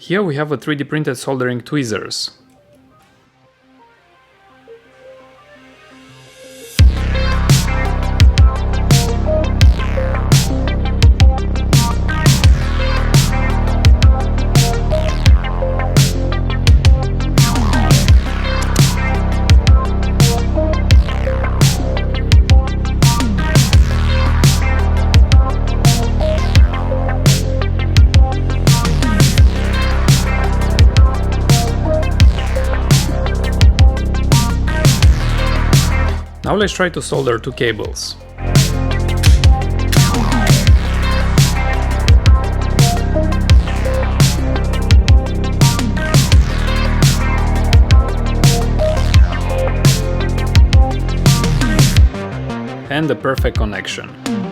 Here we have a 3D printed soldering tweezers. Now let's try to solder two cables. And the perfect connection.